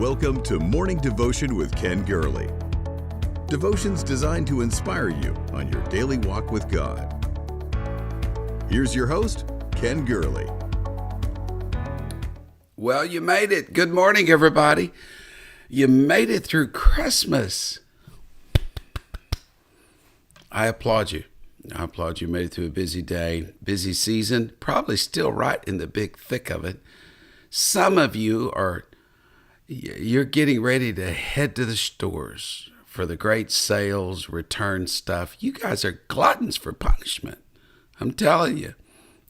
Welcome to Morning Devotion with Ken Gurley. Devotions designed to inspire you on your daily walk with God. Here's your host, Ken Gurley. Well, you made it. Good morning, everybody. You made it through Christmas. I applaud you. I applaud you. Made it through a busy day, busy season, probably still right in the big thick of it. Some of you you're getting ready to head to the stores for the great sales, return stuff. You guys are gluttons for punishment. I'm telling you.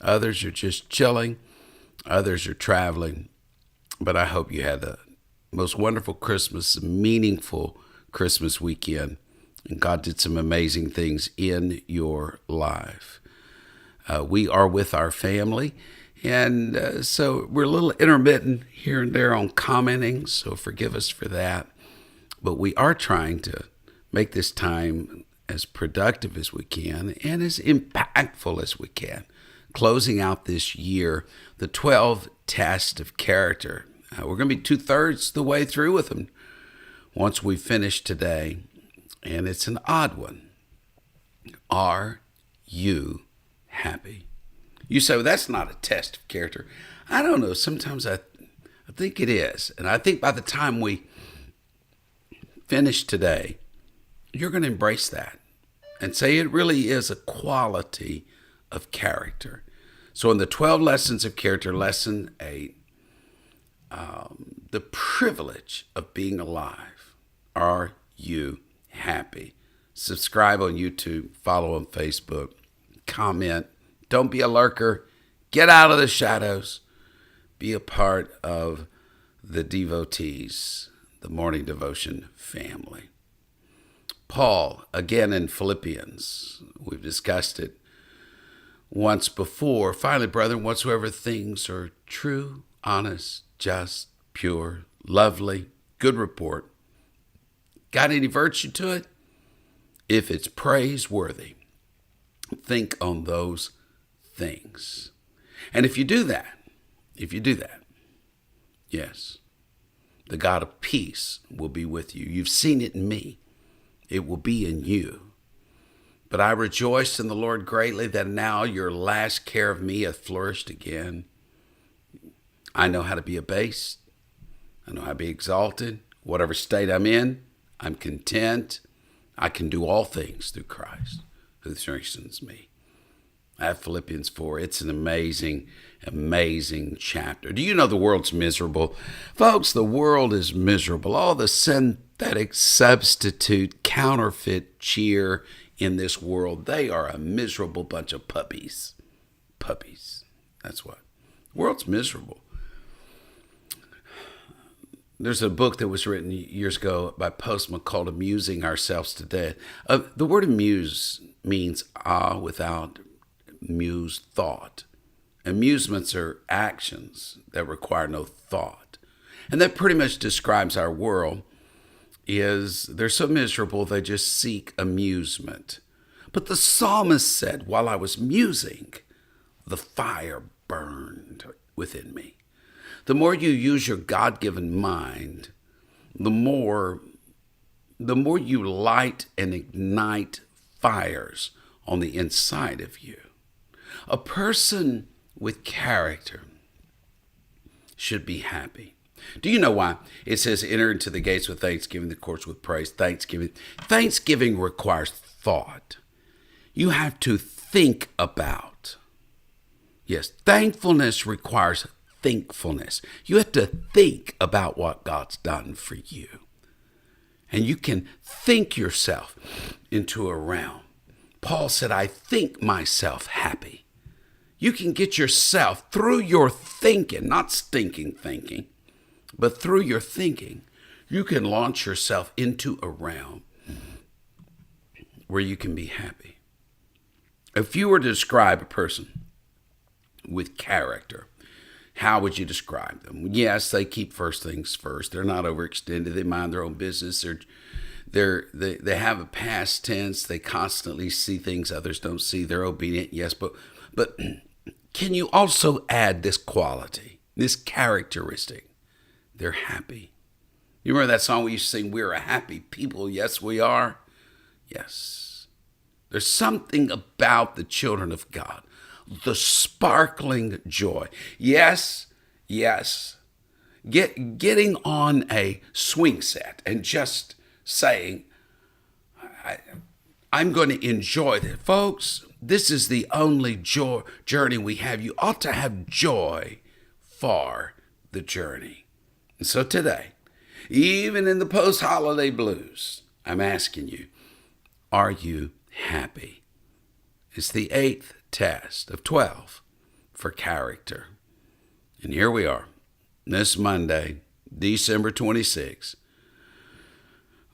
Others are just chilling. Others are traveling. But I hope you had the most wonderful Christmas, meaningful Christmas weekend. And God did some amazing things in your life. We are with our family. And so we're a little intermittent here and there on commenting, so forgive us for that. But we are trying to make this time as productive as we can and as impactful as we can. Closing out this year, the 12 tests of character. We're going to be 2/3 the way through with them once we finish today. And it's an odd one. Are you happy? You say, well, that's not a test of character. I don't know. Sometimes I think it is. And I think by the time we finish today, you're going to embrace that and say it really is a quality of character. So in the 12 lessons of character, lesson 8, the privilege of being alive. Are you happy? Subscribe on YouTube, follow on Facebook, comment. Don't be a lurker. Get out of the shadows. Be a part of the devotees, the morning devotion family. Paul, again in Philippians, we've discussed it once before. Finally, brethren, whatsoever things are true, honest, just, pure, lovely, good report. Got any virtue to it? If it's praiseworthy, think on those things. And if you do that, yes, the God of peace will be with you. You've seen it in me. It will be in you. But I rejoice in the Lord greatly that now your last care of me hath flourished again. I know how to be abased. I know how to be exalted. Whatever state I'm in, I'm content. I can do all things through Christ who strengthens me. I have Philippians 4. It's an amazing, amazing chapter. Do you know the world's miserable? Folks, the world is miserable. All the synthetic substitute, counterfeit cheer in this world, they are a miserable bunch of puppies. Puppies. That's what. The world's miserable. There's a book that was written years ago by Postman called Musing Ourselves to Death. The word amuse means without muse thought. Amusements are actions that require no thought. And that pretty much describes our world. They're so miserable they just seek amusement. But the psalmist said, while I was musing, the fire burned within me. The more you use your God-given mind, the more you light and ignite fires on the inside of you. A person with character should be happy. Do you know why? It says, enter into the gates with thanksgiving, the courts with praise. Thanksgiving requires thought. You have to think about. Yes, thankfulness requires thankfulness. You have to think about what God's done for you. And you can think yourself into a realm. Paul said, I think myself happy. You can get yourself through your thinking, not stinking thinking, but through your thinking, you can launch yourself into a realm where you can be happy. If you were to describe a person with character, how would you describe them? Yes, they keep first things first. They're not overextended. They mind their own business. They have a past tense. They constantly see things others don't see. They're obedient, yes, but can you also add this quality, this characteristic? They're happy. You remember that song we used to sing, "We're a happy people"? Yes, we are. Yes. There's something about the children of God, the sparkling joy. Yes, yes. Getting on a swing set and just saying, I'm going to enjoy it. Folks, this is the only journey we have. You ought to have joy for the journey. And so today, even in the post-holiday blues, I'm asking you, are you happy? It's the 8th test of 12 for character. And here we are, this Monday, December 26th.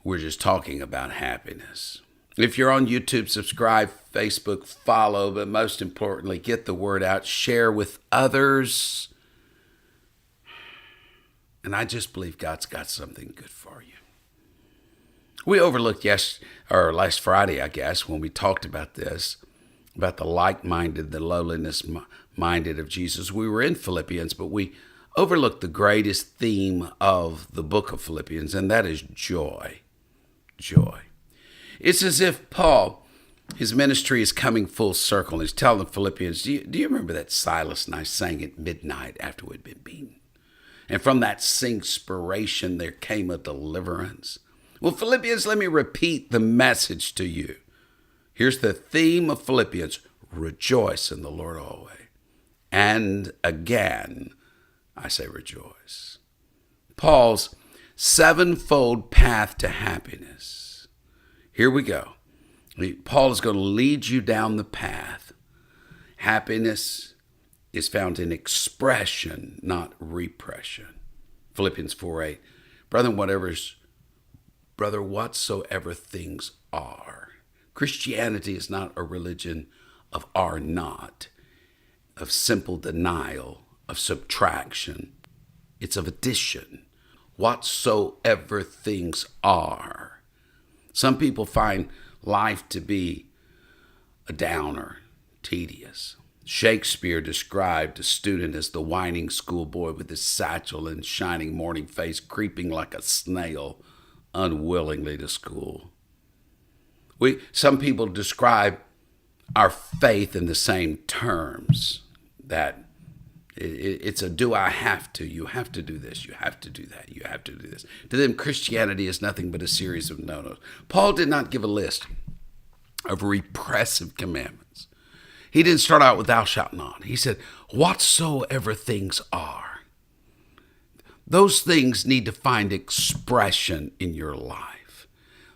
We're just talking about happiness. If you're on YouTube, subscribe, Facebook, follow, but most importantly, get the word out, share with others. And I just believe God's got something good for you. We overlooked last Friday, I guess, when we talked about this, about the like-minded, the lowliness-minded of Jesus. We were in Philippians, but we overlooked the greatest theme of the book of Philippians, and that is joy. Joy. It's as if Paul, his ministry is coming full circle. He's telling the Philippians, do you remember that Silas and I sang at midnight after we'd been beaten? And from that singspiration, there came a deliverance. Well, Philippians, let me repeat the message to you. Here's the theme of Philippians: rejoice in the Lord always. And again, I say rejoice. Paul's sevenfold path to happiness. Here we go. Paul is going to lead you down the path. Happiness is found in expression, not repression. Philippians 4:8. Brother, whatsoever things are. Christianity is not a religion of are not, of simple denial, of subtraction. It's of addition. Whatsoever things are. Some people find life to be a downer, tedious. Shakespeare described a student as the whining schoolboy with his satchel and shining morning face, creeping like a snail unwillingly to school. Some people describe our faith in the same terms, that it's a do I have to. You have to do this. You have to do that. You have to do this. To them, Christianity is nothing but a series of no-nos. Paul did not give a list of repressive commandments. He didn't start out with thou shalt not. He said, whatsoever things are. Those things need to find expression in your life.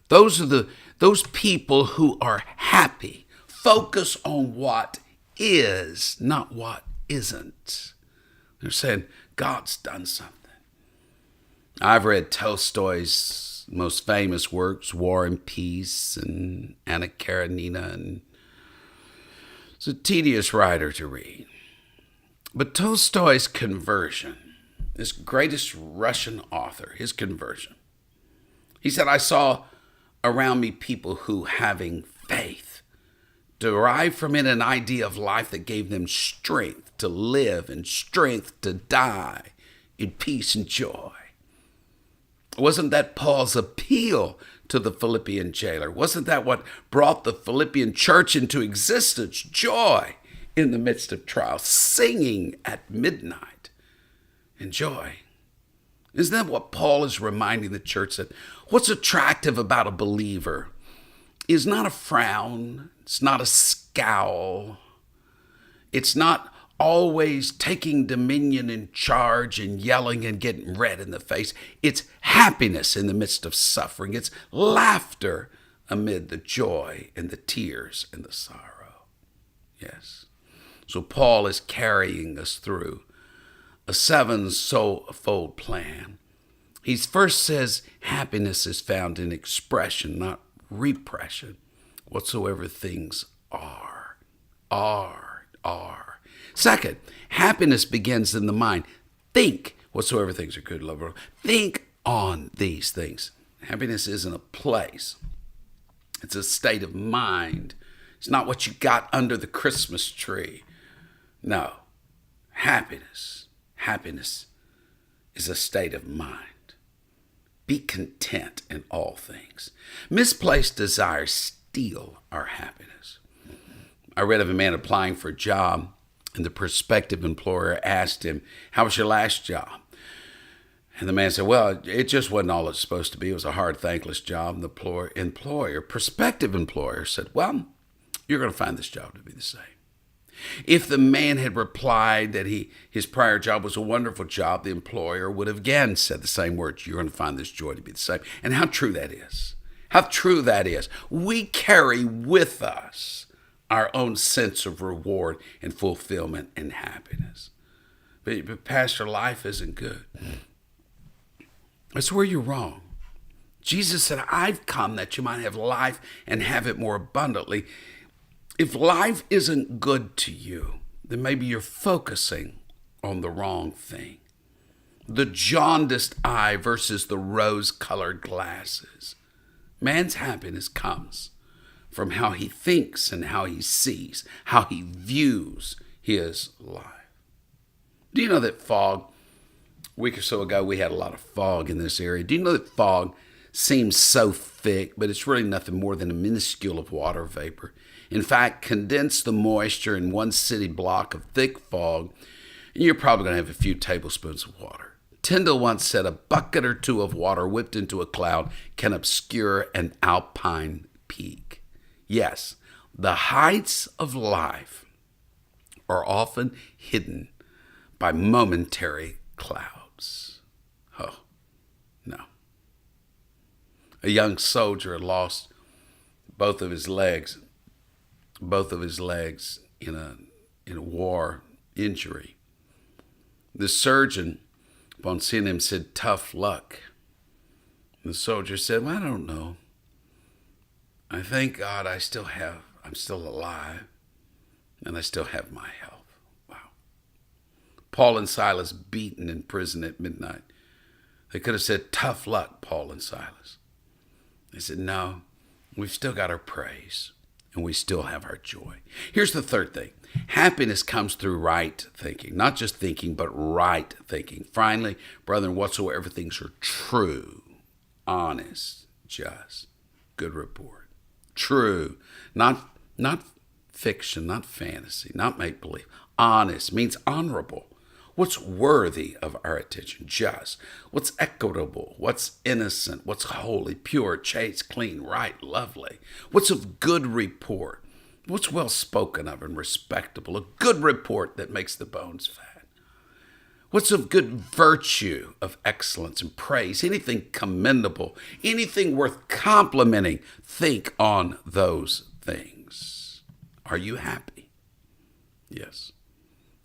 Those people who are happy focus on what is, not what isn't. They're saying, God's done something. I've read Tolstoy's most famous works, War and Peace and Anna Karenina, and it's a tedious writer to read. But Tolstoy's conversion, this greatest Russian author, his conversion, he said, I saw around me people who, having faith, derived from it an idea of life that gave them strength to live and strength to die in peace and joy. Wasn't that Paul's appeal to the Philippian jailer? Wasn't that what brought the Philippian church into existence? Joy in the midst of trials, singing at midnight, and joy. Isn't that what Paul is reminding the church, that what's attractive about a believer is not a frown, it's not a scowl, it's not always taking dominion and charge and yelling and getting red in the face. It's happiness in the midst of suffering. It's laughter amid the joy and the tears and the sorrow. Yes. So Paul is carrying us through a sevenfold plan. He first says happiness is found in expression, not repression. Whatsoever things are. Second, happiness begins in the mind. Think whatsoever things are good, lovable. Think on these things. Happiness isn't a place. It's a state of mind. It's not what you got under the Christmas tree. No. Happiness is a state of mind. Be content in all things. Misplaced desires steal our happiness. I read of a man applying for a job, and the prospective employer asked him, "How was your last job?" And the man said, "Well, it just wasn't all it's supposed to be. It was a hard, thankless job." And the prospective employer said, "Well, you're going to find this job to be the same." If the man had replied that his prior job was a wonderful job, the employer would have again said the same words: "You're going to find this joy to be the same." And how true that is. How true that is. We carry with us our own sense of reward and fulfillment and happiness. But Pastor, life isn't good. That's where you're wrong. Jesus said, "I've come that you might have life and have it more abundantly." If life isn't good to you, then maybe you're focusing on the wrong thing. The jaundiced eye versus the rose-colored glasses. Man's happiness comes from how he thinks and how he sees, how he views his life. Do you know that fog, a week or so ago, we had a lot of fog in this area. Do you know that fog seems so thick, but it's really nothing more than a minuscule of water vapor? In fact, condense the moisture in one city block of thick fog, and you're probably going to have a few tablespoons of water. Tyndall once said, "A bucket or two of water whipped into a cloud can obscure an alpine peak." Yes, the heights of life are often hidden by momentary clouds. Oh, no. A young soldier had lost both of his legs in a war injury. The surgeon, upon seeing him, said, "Tough luck." The soldier said, "Well, I don't know. I thank God I'm still alive, and I still have my health." Wow. Paul and Silas beaten in prison at midnight. They could have said, "Tough luck, Paul and Silas." They said, "No, we've still got our praise, and we still have our joy." Here's the third thing. Happiness comes through right thinking. Not just thinking, but right thinking. Finally, brethren, whatsoever things are true, honest, just, good report. True, not fiction, not fantasy, not make-believe. Honest means honorable. What's worthy of our attention? Just. What's equitable? What's innocent? What's holy, pure, chaste, clean, right, lovely? What's of good report? What's well spoken of and respectable? A good report that makes the bones fat. What's of good virtue, of excellence and praise? Anything commendable, anything worth complimenting, think on those things. Are you happy? Yes.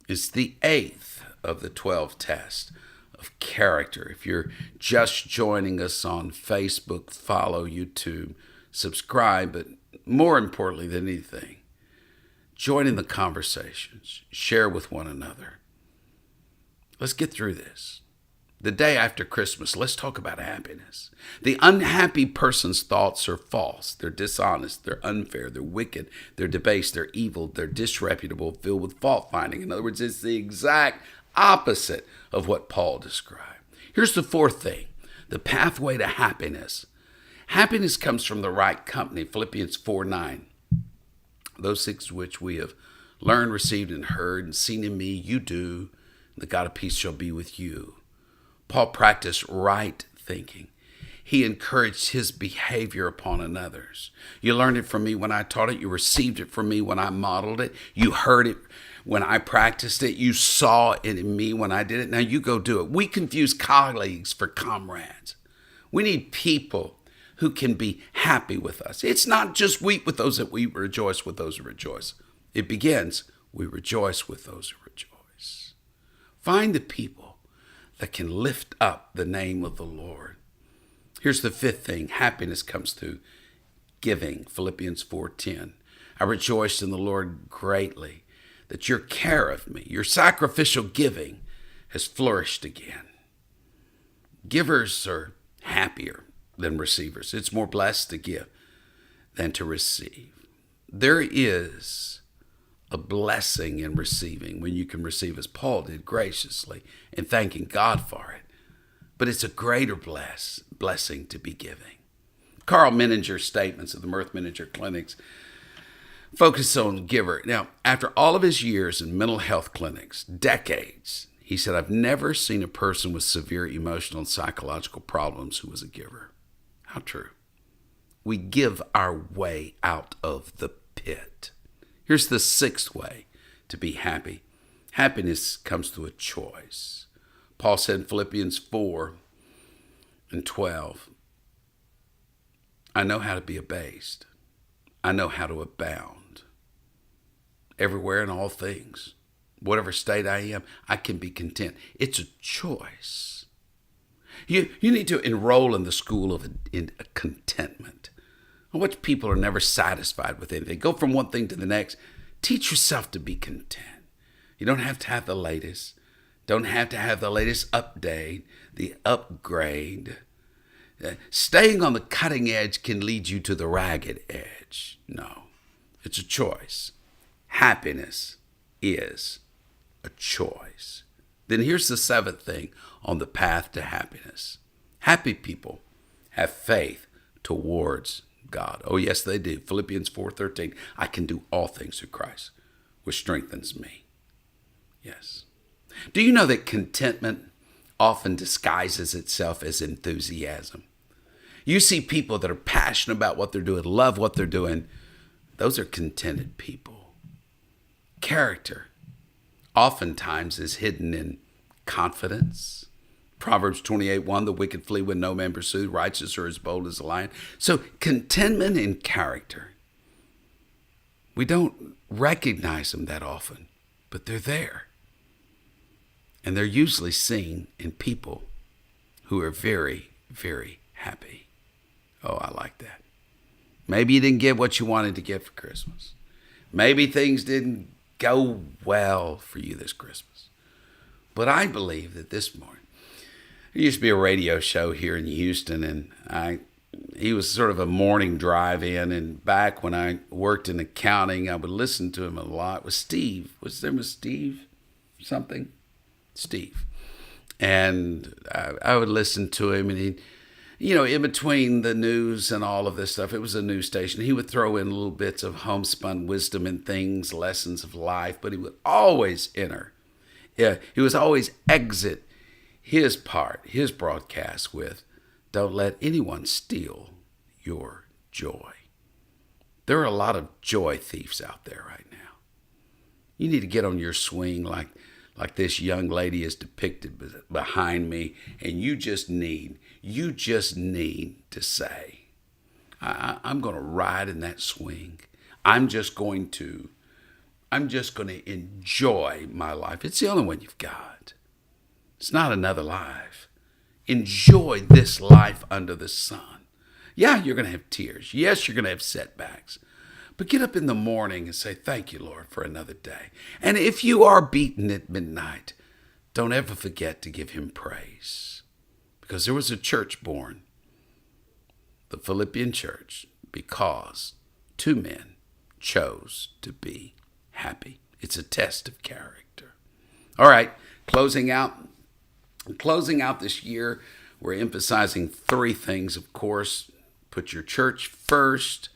It's the 8th of the 12 tests of character. If you're just joining us on Facebook, follow, YouTube, subscribe, but more importantly than anything, join in the conversations, share with one another. Let's get through this. The day after Christmas, let's talk about happiness. The unhappy person's thoughts are false. They're dishonest. They're unfair. They're wicked. They're debased. They're evil. They're disreputable, filled with fault finding. In other words, it's the exact opposite of what Paul described. Here's the fourth thing, the pathway to happiness. Happiness comes from the right company. Philippians 4:9. Those things which we have learned, received, and heard, and seen in me, you do. The God of peace shall be with you. Paul practiced right thinking. He encouraged his behavior upon another's. You learned it from me when I taught it. You received it from me when I modeled it. You heard it when I practiced it. You saw it in me when I did it. Now you go do it. We confuse colleagues for comrades. We need people who can be happy with us. It's not just weep with those that weep, rejoice with those who rejoice. It begins, we rejoice with those who rejoice. Find the people that can lift up the name of the Lord. Here's the fifth thing. Happiness comes through giving. Philippians 4:10. I rejoiced in the Lord greatly that your care of me, your sacrificial giving, has flourished again. Givers are happier than receivers. It's more blessed to give than to receive. There is a blessing in receiving when you can receive as Paul did graciously and thanking God for it. but it's a greater blessing to be giving. Carl Menninger's statements of the Mirth Menninger Clinics focus on giver. Now, after all of his years in mental health clinics, decades, he said, I've never seen a person with severe emotional and psychological problems who was a giver. How true. We give our way out of the pit. Here's the sixth way to be happy. Happiness comes through a choice. Paul said in Philippians 4:12, I know how to be abased. I know how to abound. Everywhere in all things, whatever state I am, I can be content. It's a choice. You need to enroll in the school of contentment. Which people are never satisfied with anything. Go from one thing to the next. Teach yourself to be content. You don't have to have the latest. Don't have to have the latest update, the upgrade. Staying on the cutting edge can lead you to the ragged edge. No, it's a choice. Happiness is a choice. Then here's the seventh thing on the path to happiness. Happy people have faith towards God. Oh, yes, they do. Philippians 4:13, I can do all things through Christ, which strengthens me. Yes. Do you know that contentment often disguises itself as enthusiasm? You see people that are passionate about what they're doing, love what they're doing. Those are contented people. Character oftentimes is hidden in confidence. Proverbs 28:1, the wicked flee when no man pursues, righteous are as bold as a lion. So contentment and character, we don't recognize them that often, but they're there. And they're usually seen in people who are very, very happy. Oh, I like that. Maybe you didn't get what you wanted to get for Christmas. Maybe things didn't go well for you this Christmas. But I believe that this morning, there used to be a radio show here in Houston, and he was sort of a morning drive-in. And back when I worked in accounting, I would listen to him a lot. It was Steve. Was there Steve something? Steve. And I would listen to him, and he, in between the news and all of this stuff, it was a news station. He would throw in little bits of homespun wisdom and things, lessons of life, but he would always enter. Yeah, he was always exit his broadcast with, don't let anyone steal your joy. There are a lot of joy thieves out there right now. You need to get on your swing like this young lady is depicted behind me, and you just need to say, I'm going to ride in that swing. I'm just going to enjoy my life. It's the only one you've got. It's not another life. Enjoy this life under the sun. Yeah, you're going to have tears. Yes, you're going to have setbacks. But get up in the morning and say, thank you, Lord, for another day. And if you are beaten at midnight, don't ever forget to give him praise. Because there was a church born, the Philippian church, because two men chose to be happy. It's a test of character. All right, closing out this year, we're emphasizing three things, of course. Put your church first.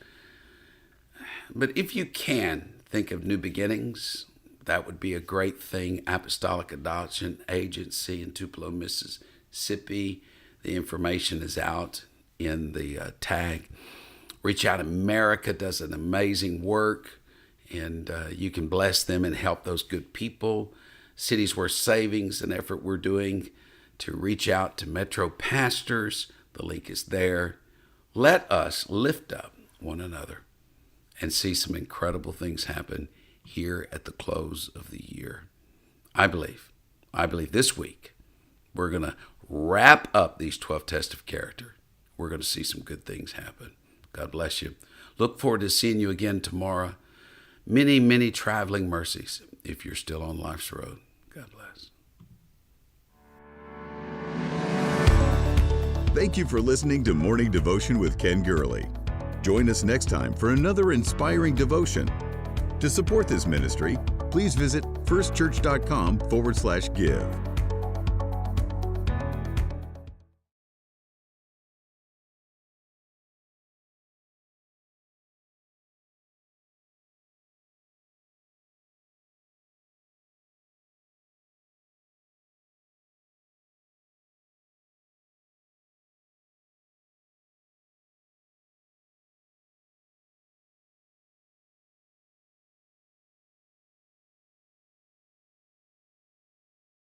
But if you can think of new beginnings, that would be a great thing. Apostolic Adoption Agency in Tupelo, Mississippi. The information is out in the tag. Reach Out America does an amazing work, and you can bless them and help those good people. Cities Worth Savings, an effort we're doing to reach out to Metro pastors. The link is there. Let us lift up one another and see some incredible things happen here at the close of the year. I believe this week we're going to wrap up these 12 tests of character. We're going to see some good things happen. God bless you. Look forward to seeing you again tomorrow. Many, many traveling mercies if you're still on life's road. God bless. Thank you for listening to Morning Devotion with Ken Gurley. Join us next time for another inspiring devotion. To support this ministry, please visit firstchurch.com/give.